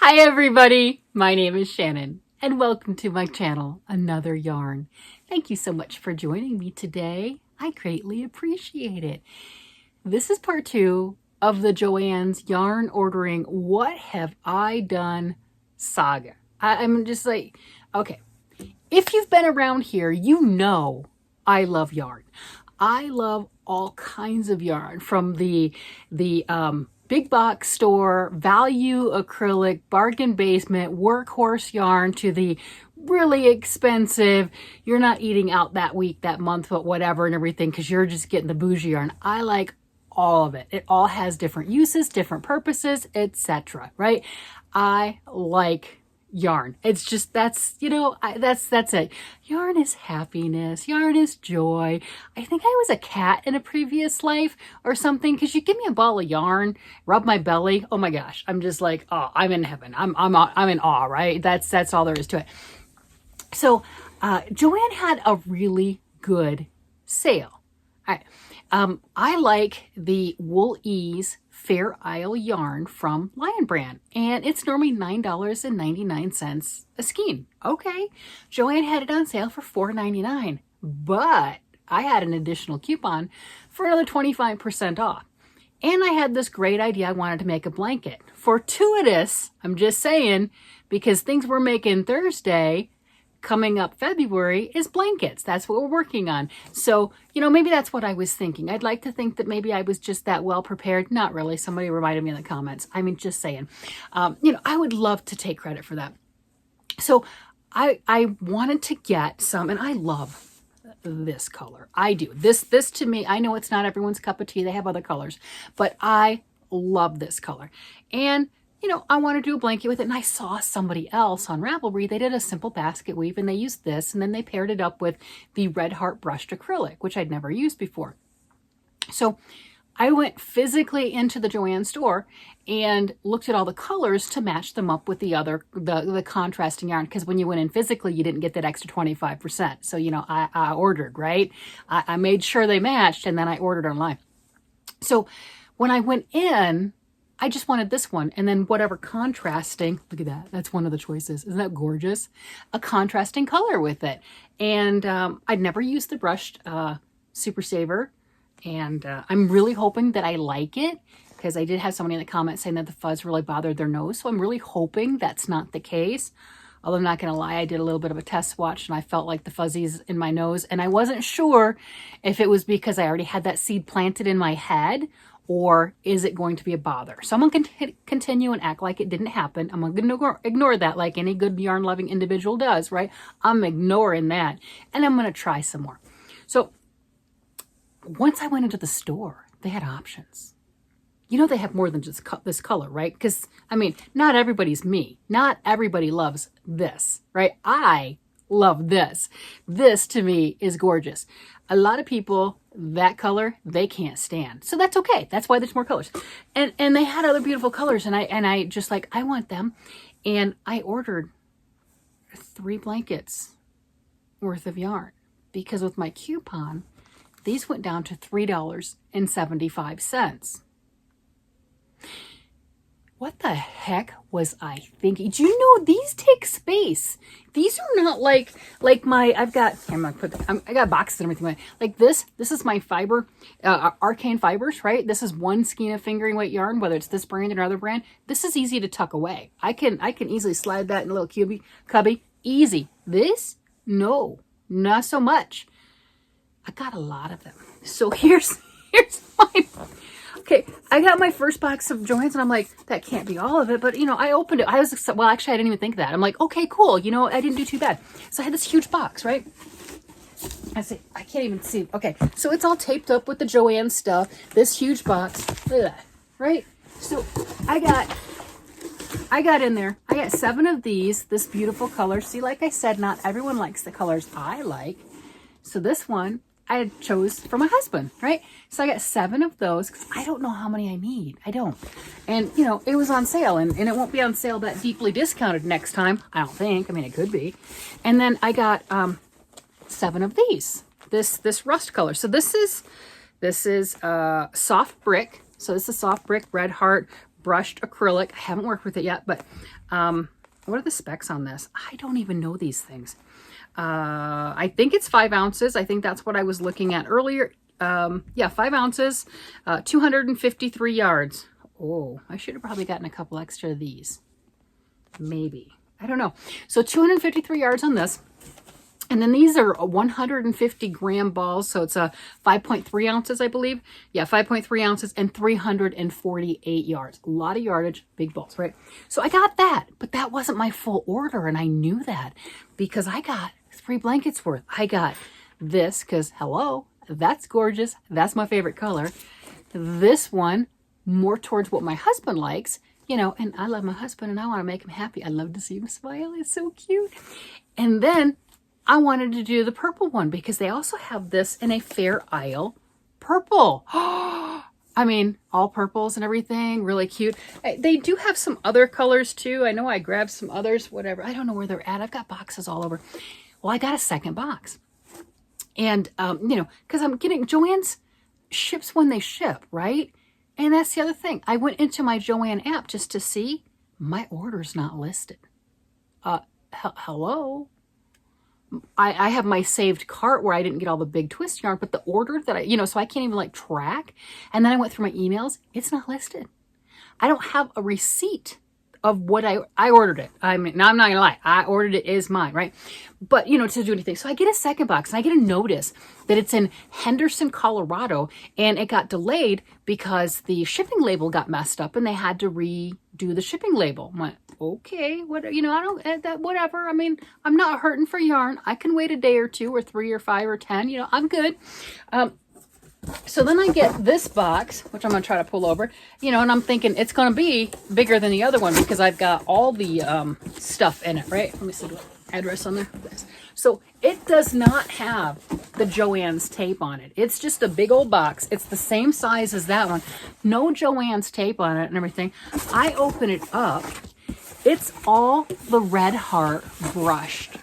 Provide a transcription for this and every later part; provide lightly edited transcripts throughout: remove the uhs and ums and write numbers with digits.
Hi everybody, my name is Shannon and welcome to my channel, Another Yarn. Thank you so much for joining me today. I greatly appreciate it. This is part 2 of the JoAnn's yarn ordering What Have I Done saga. I'm just like, okay, if you've been around here, you know I love yarn. I love all kinds of yarn, from the big box store, value acrylic, bargain basement, workhorse yarn to the really expensive, you're not eating out that week, that month, but whatever and everything, because you're just getting the bougie yarn. I like all of it. It all has different uses, different purposes, etc. Right? I like yarn. It's just, that's, you know, that's it. Yarn is happiness. Yarn is joy. I think I was a cat in a previous life or something, because you give me a ball of yarn, rub my belly. Oh my gosh. I'm just like, oh, I'm in heaven. I'm in awe, right? That's all there is to it. So, JoAnn had a really good sale. All right. I like the Wool Ease Fair Isle yarn from Lion Brand, and it's normally $9.99 a skein. Okay, JoAnn had it on sale for $4.99, but I had an additional coupon for another 25% off. And I had this great idea. I wanted to make a blanket. Fortuitous, I'm just saying, because things we're making Thursday, coming up February, is blankets. That's what we're working on. So, you know, maybe that's what I was thinking. I'd like to think that maybe I was just that well prepared. Not really. Somebody reminded me in the comments. I mean, just saying. You know, I would love to take credit for that. So I wanted to get some, and I love this color. I do. This to me, I know it's not everyone's cup of tea. They have other colors, but I love this color. And you know, I want to do a blanket with it, and I saw somebody else on Ravelry. They did a simple basket weave, and they used this, and then they paired it up with the Red Heart brushed acrylic, which I'd never used before. So I went physically into the JoAnn store and looked at all the colors to match them up with the other, the contrasting yarn, because when you went in physically, you didn't get that extra 25%. So, you know, I ordered, right? I made sure they matched, and then I ordered online. So when I went in, I just wanted this one, and then whatever contrasting, look at that, that's one of the choices. Isn't that gorgeous? A contrasting color with it. And I'd never used the brushed Super Saver, and I'm really hoping that I like it, because I did have somebody in the comments saying that the fuzz really bothered their nose, so I'm really hoping that's not the case. Although I'm not going to lie, I did a little bit of a test swatch, and I felt like the fuzzies in my nose, and I wasn't sure if it was because I already had that seed planted in my head, or is it going to be a bother? So I'm going to continue and act like it didn't happen. I'm going to ignore that like any good yarn-loving individual does, right? I'm ignoring that, and I'm going to try some more. So once I went into the store, they had options. You know, they have more than just this color, right? Because, I mean, not everybody's me. Not everybody loves this, right? I love this. This, to me, is gorgeous. A lot of people, that color, they can't stand. So that's okay. That's why there's more colors. And they had other beautiful colors, and I just like, I want them. And I ordered 3 blankets worth of yarn, because with my coupon, these went down to $3.75. What the heck was I thinking? Do you know these take space? These are not like my, I got boxes and everything. Like this is my fiber, Arcane Fibers, right? This is one skein of fingering weight yarn, whether it's this brand or another brand. This is easy to tuck away. I can easily slide that in a little cubby, easy. This, no, not so much. I got a lot of them. So here's my, okay, I got my first box of JoAnn's, and I'm like, that can't be all of it. But, you know, I opened it. I was, well, actually, I didn't even think that. I'm like, okay, cool. You know, I didn't do too bad. So I had this huge box, right? I say, I can't even see. Okay, so it's all taped up with the JoAnn stuff. This huge box, look at that, right? So I got in there. I got 7 of these, this beautiful color. See, like I said, not everyone likes the colors I like. So this one I chose for my husband, right? So I got 7 of those, because I don't know how many I need. I don't. And, you know, it was on sale, and it won't be on sale that deeply discounted next time, I don't think. I mean, it could be. And then I got 7 of these, this rust color. So this is soft brick. So this is soft brick, red heart, brushed acrylic. I haven't worked with it yet, but what are the specs on this? I don't even know these things. I think it's 5 ounces. I think that's what I was looking at earlier. Yeah, 5 ounces, 253 yards. Oh, I should have probably gotten a couple extra of these. Maybe. I don't know. So 253 yards on this. And then these are 150 gram balls. So it's a 5.3 ounces, I believe. Yeah, 5.3 ounces and 348 yards. A lot of yardage, big balls, right? So I got that, but that wasn't my full order. And I knew that because I got 3 blankets worth. I got this because, hello, that's gorgeous. That's my favorite color. This one, more towards what my husband likes, you know, and I love my husband and I want to make him happy. I love to see him smile. It's so cute. And then I wanted to do the purple one because they also have this in a Fair Isle purple. I mean, all purples and everything, really cute. They do have some other colors too. I know I grabbed some others, whatever. I don't know where they're at. I've got boxes all over. Well, I got a second box. And, you know, because I'm getting, JoAnn's ships when they ship, right? And that's the other thing. I went into my JoAnn app just to see my order's not listed. Hello? I have my saved cart where I didn't get all the big twist yarn, but the order that I, you know, so I can't even like track. And then I went through my emails. It's not listed. I don't have a receipt of what I ordered it. I mean, now I'm not gonna lie. I ordered it is mine, right? But you know, to do anything. So I get a second box and I get a notice that it's in Henderson, Colorado, and it got delayed because the shipping label got messed up and they had to redo the shipping label. I'm like, okay, what, you know, I don't, that, whatever. I mean, I'm not hurting for yarn. I can wait a day or 2 or 3 or 5 or 10, you know, I'm good. So then I get this box, which I'm going to try to pull over, you know, and I'm thinking it's going to be bigger than the other one because I've got all the stuff in it, right? Let me see the address on there. So it does not have the JoAnn's tape on it. It's just a big old box. It's the same size as that one. No JoAnn's tape on it and everything. I open it up. It's all the red heart brushed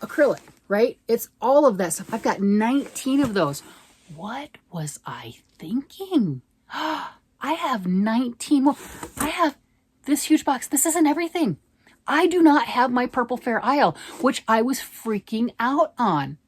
acrylic, right? It's all of that stuff. I've got 19 of those. What was I thinking? I have 19 more. I have this huge box. This isn't everything. I do not have my purple Fair Isle, which I was freaking out on.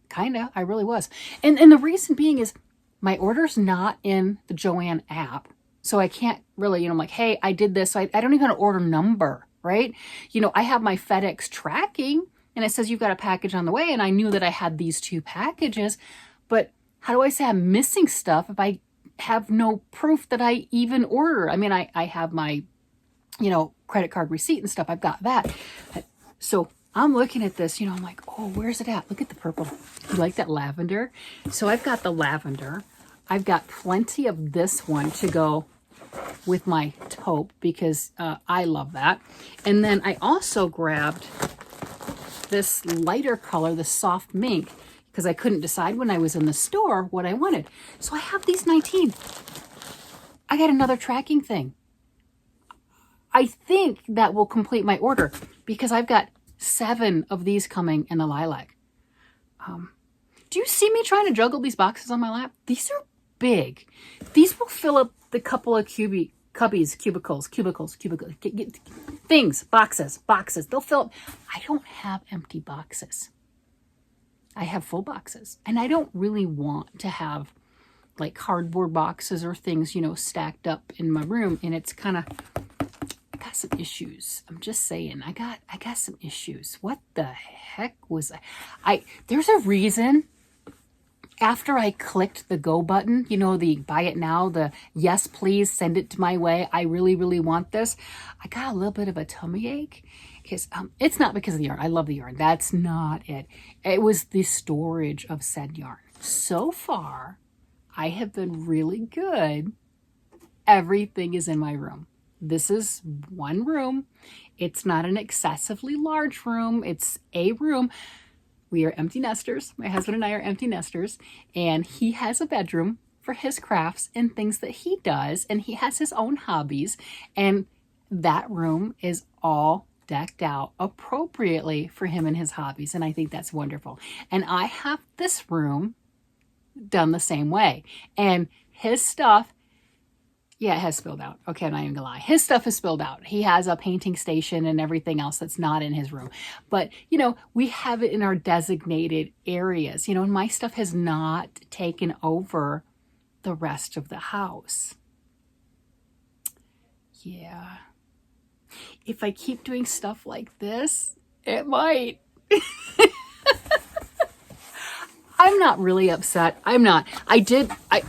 Kinda, I really was. And the reason being is my order's not in the JoAnn app. So I can't really, you know, I'm like, hey, I did this. So I don't even have an order number, right? You know, I have my FedEx tracking and it says you've got a package on the way. And I knew that I had these 2 packages, but how do I say I'm missing stuff if I have no proof that I even order? I mean, I have my, you know, credit card receipt and stuff. I've got that. So I'm looking at this, you know, I'm like, oh, where's it at? Look at the purple. You like that lavender? So I've got the lavender. I've got plenty of this one to go with my taupe because I love that. And then I also grabbed this lighter color, the soft mink, because I couldn't decide when I was in the store what I wanted. So I have these 19. I got another tracking thing. I think that will complete my order because I've got 7 of these coming in the lilac. Do you see me trying to juggle these boxes on my lap? These are big. These will fill up the couple of cubicles, things, boxes. They'll fill up. I don't have empty boxes. I have full boxes and I don't really want to have like cardboard boxes or things, you know, stacked up in my room. And it's kind of, I got some issues. I'm just saying, I got some issues. What the heck was there's a reason after I clicked the go button, you know, the buy it now, the yes, please send it to my way. I really, really want this. I got a little bit of a tummy ache. Because it's not because of the yarn. I love the yarn. That's not it. It was the storage of said yarn. So far, I have been really good. Everything is in my room. This is one room. It's not an excessively large room. It's a room. We are empty nesters. My husband and I are empty nesters. And he has a bedroom for his crafts and things that he does. And he has his own hobbies. And that room is all decked out appropriately for him and his hobbies. And I think that's wonderful. And I have this room done the same way. And his stuff Yeah, it has spilled out. Okay, I'm not even gonna lie. His stuff is spilled out. He has a painting station and everything else that's not in his room. But, you know, we have it in our designated areas, you know, and my stuff has not taken over the rest of the house. Yeah. If I keep doing stuff like this, it might. I'm not really upset. I'm not.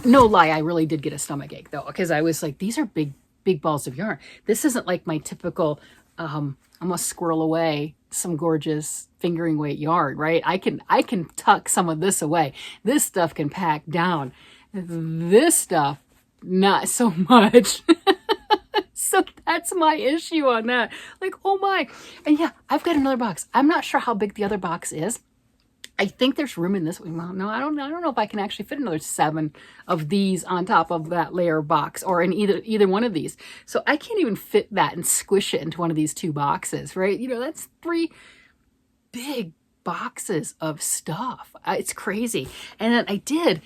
No lie, I really did get a stomach ache though, because I was like, these are big balls of yarn. This isn't like my typical, I'm gonna squirrel away some gorgeous fingering weight yarn, right? I can tuck some of this away. This stuff can pack down. This stuff, not so much. So that's my issue on that. Like, oh my. And yeah, I've got another box. I'm not sure how big the other box is. I think there's room in this one. Well, no, I don't know if I can actually fit another 7 of these on top of that layer box or in either one of these. So I can't even fit that and squish it into one of these 2 boxes, right? You know, that's 3 big boxes of stuff. It's crazy. And then I did,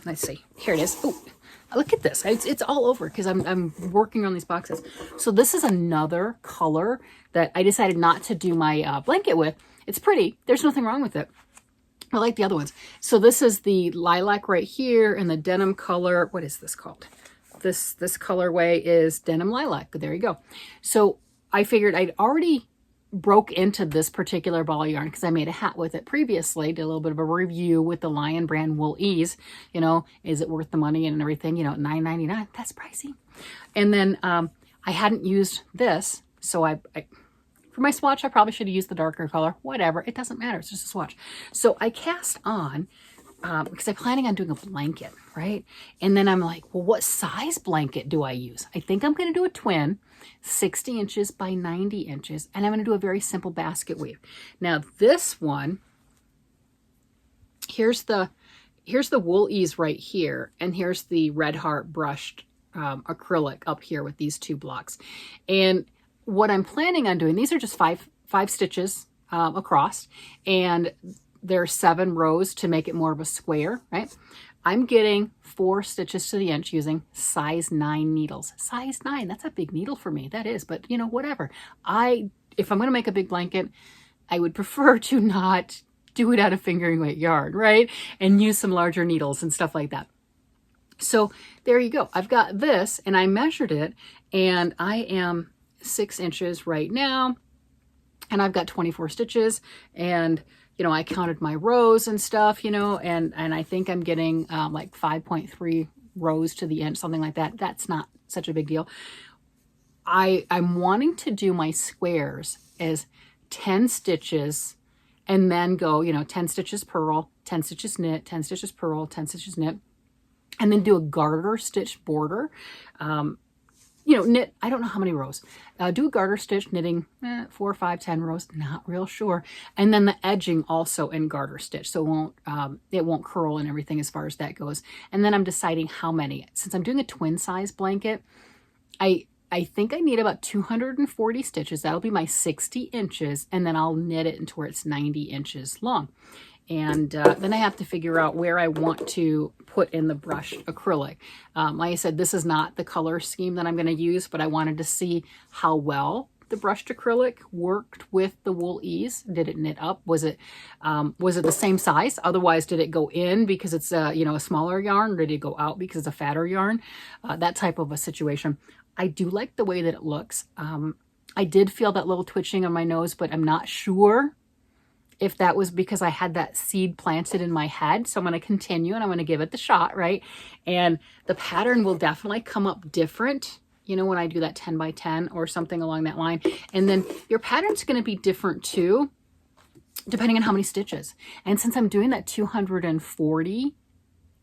let's see, here it is. Oh, look at this. It's all over because I'm working on these boxes. So this is another color that I decided not to do my blanket with. It's pretty. There's nothing wrong with it. I like the other ones. So this is the lilac right here and the denim color. What is this called? This colorway is denim lilac. There you go. So I figured I'd already broke into this particular ball of yarn because I made a hat with it previously, did a little bit of a review with the Lion brand Wool Ease, you know, is it worth the money and everything, you know, $9.99, that's pricey. And then I hadn't used this, so I for my swatch, I probably should have used the darker color, whatever, it doesn't matter, it's just a swatch. So I cast on, because I'm planning on doing a blanket, right? And then I'm like, well, what size blanket do I use? I think I'm going to do a twin, 60 inches by 90 inches, and I'm going to do a very simple basket weave. Now this one, here's the Wool Ease right here, and here's the Red Heart brushed acrylic up here with these 2 blocks. And what I'm planning on doing, these are just five stitches across, and there's 7 rows to make it more of a square, right? I'm getting 4 stitches to the inch using size 9 needles. Size 9, that's a big needle for me. That is, but you know, whatever. If I'm going to make a big blanket, I would prefer to not do it out of fingering weight yarn, right? And use some larger needles and stuff like that. So there you go. I've got this and I measured it and I am 6 inches right now. And I've got 24 stitches and you know, I counted my rows and stuff, you know, and I think I'm getting like 5.3 rows to the inch, something like that. That's not such a big deal. I'm wanting to do my squares as 10 stitches and then go, you know, 10 stitches purl, 10 stitches knit, 10 stitches purl, 10 stitches knit, and then do a garter stitch border. You know, knit, I don't know how many rows. Do a garter stitch, knitting 4, 5, 10 rows, not real sure. And then the edging also in garter stitch, so it won't curl and everything as far as that goes. And then I'm deciding how many. Since I'm doing a twin size blanket, I think I need about 240 stitches. That'll be my 60 inches, and then I'll knit it into where it's 90 inches long. And then I have to figure out where I want to put in the brushed acrylic. Like I said, this is not the color scheme that I'm going to use, but I wanted to see how well the brushed acrylic worked with the Wool Ease. Did it knit up? Was it the same size? Otherwise, did it go in because it's you know, a smaller yarn? Or did it go out because it's a fatter yarn? That type of a situation. I do like the way that it looks. I did feel that little twitching on my nose, but I'm not sure if that was because I had that seed planted in my head. So I'm going to continue and I'm going to give it the shot, right? And the pattern will definitely come up different, you know, when I do that 10 by 10 or something along that line. And then your pattern's going to be different too, depending on how many stitches. And since I'm doing that 240,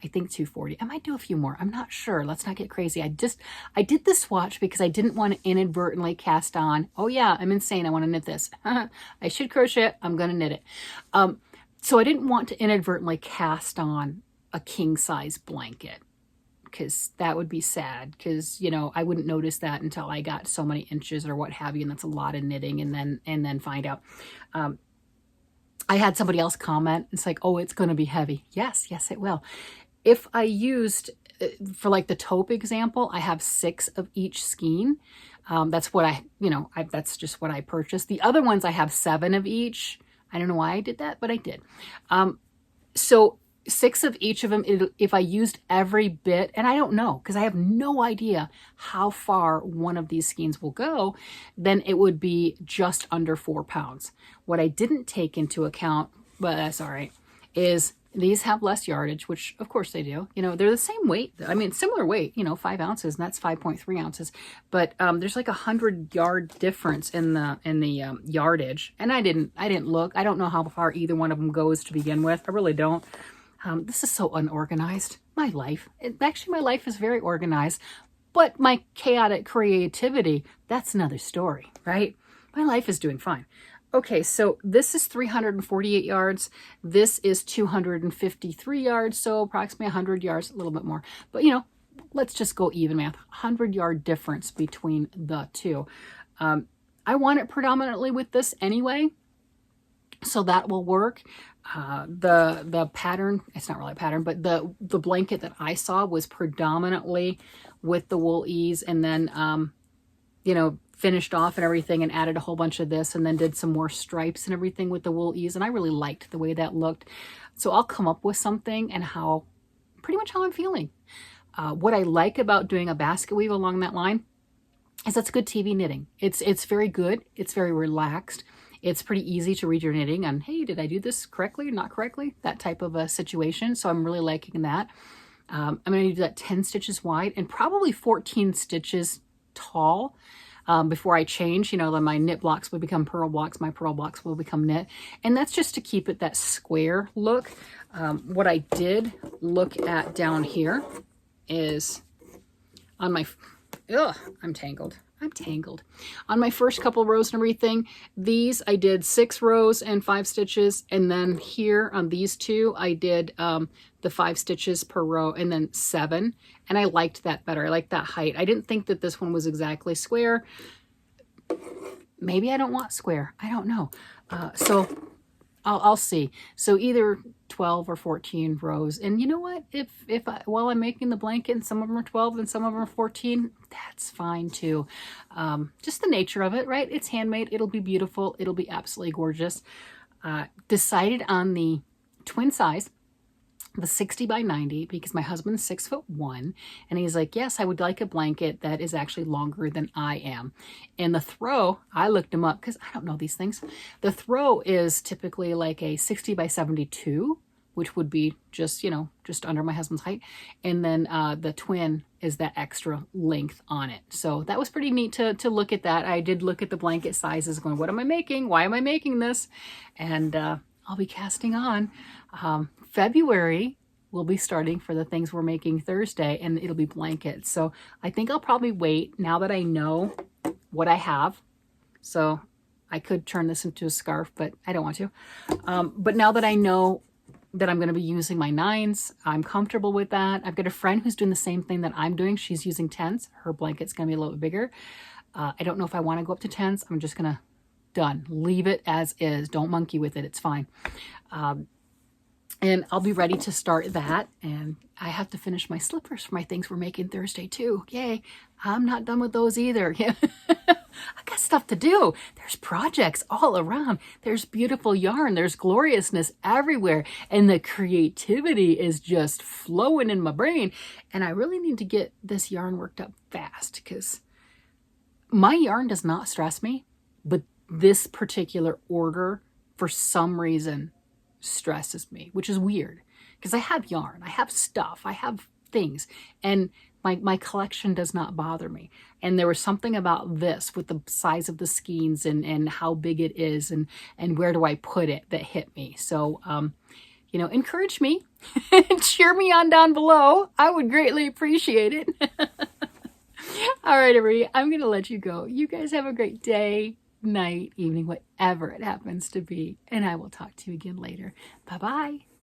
I think 240, I might do a few more. I'm not sure. Let's not get crazy. I did this swatch because I didn't want to inadvertently cast on, oh yeah, I'm insane, I want to knit this. I should crochet it, I'm going to knit it. So I didn't want to inadvertently cast on a king size blanket because that would be sad because, you know, I wouldn't notice that until I got so many inches or what have you, and that's a lot of knitting and then find out. I had somebody else comment, it's like, oh, it's going to be heavy. Yes, it will. If I used for like the taupe example, I have 6 of each skein. That's what that's just what I purchased. The other ones I have 7 of each. I don't know why I did that, but I did. So 6 of each of them, if I used every bit, and I don't know, because I have no idea how far one of these skeins will go, then it would be just under 4 pounds. What I didn't take into account, but that's all right, is these have less yardage, which of course they do. You know, they're the same weight. I mean, similar weight, you know, 5 ounces, and that's 5.3 ounces. But there's like 100-yard difference in the yardage. And I didn't look. I don't know how far either one of them goes to begin with. I really don't. This is so unorganized. My life. Actually, my life is very organized. But my chaotic creativity, that's another story, right? My life is doing fine. Okay, so this is 348 yards. This is 253 yards, so approximately 100 yards, a little bit more. But, you know, let's just go even math. 100-yard difference between the two. I want it predominantly with this anyway, so that will work. The pattern, it's not really a pattern, but the blanket that I saw was predominantly with the wool ease, and then, you know, finished off and everything and added a whole bunch of this and then did some more stripes and everything with the wool ease. And I really liked the way that looked. So I'll come up with something and pretty much how I'm feeling. What I like about doing a basket weave along that line is that's good TV knitting. It's very good. It's very relaxed. It's pretty easy to read your knitting on, hey, did I do this correctly or not correctly? That type of a situation. So I'm really liking that. I'm going to do that 10 stitches wide and probably 14 stitches tall. Before I change, you know, then my knit blocks will become purl blocks, my purl blocks will become knit. And that's just to keep it that square look. What I did look at down here is on my, I'm tangled. On my first couple rows and everything, these I did 6 rows and 5 stitches. And then here on these two, I did the 5 stitches per row and then 7. And I liked that better. I liked that height. I didn't think that this one was exactly square. Maybe I don't want square. I don't know. So I'll see. So either 12 or 14 rows. And you know what? While I'm making the blanket, and some of them are 12 and some of them are 14, that's fine too. Just the nature of it, right? It's handmade. It'll be beautiful. It'll be absolutely gorgeous. Decided on the twin size, the 60 by 90, because my husband's 6'1", and he's like, yes, I would like a blanket that is actually longer than I am. And the throw, I looked him up because I don't know these things. The throw is typically like a 60 by 72, which would be just, you know, just under my husband's height. And then the twin is that extra length on it. So that was pretty neat to look at that. I did look at the blanket sizes going, what am I making? Why am I making this? And I'll be casting on. February, we'll be starting for the things we're making Thursday, and it'll be blankets. So I think I'll probably wait now that I know what I have. So I could turn this into a scarf, but I don't want to. But now that I know that I'm going to be using my 9s, I'm comfortable with that. I've got a friend who's doing the same thing that I'm doing. She's using 10s. Her blanket's going to be a little bit bigger. I don't know if I want to go up to 10s. I'm just going to leave it as is. Don't monkey with it. It's fine. And I'll be ready to start that. And I have to finish my slippers for my things we're making Thursday too. Yay. I'm not done with those either. Yeah. I got stuff to do. There's projects all around. There's beautiful yarn. There's gloriousness everywhere. And the creativity is just flowing in my brain. And I really need to get this yarn worked up fast because my yarn does not stress me, but this particular order, for some reason, stresses me, which is weird because I have yarn, I have stuff, I have things, and my collection does not bother me. And there was something about this with the size of the skeins and how big it is and where do I put it that hit me. So you know, encourage me, cheer me on down below. I would greatly appreciate it. All right, everybody, I'm gonna let you go. You guys have a great day, night, evening, whatever it happens to be. And I will talk to you again later. Bye-bye.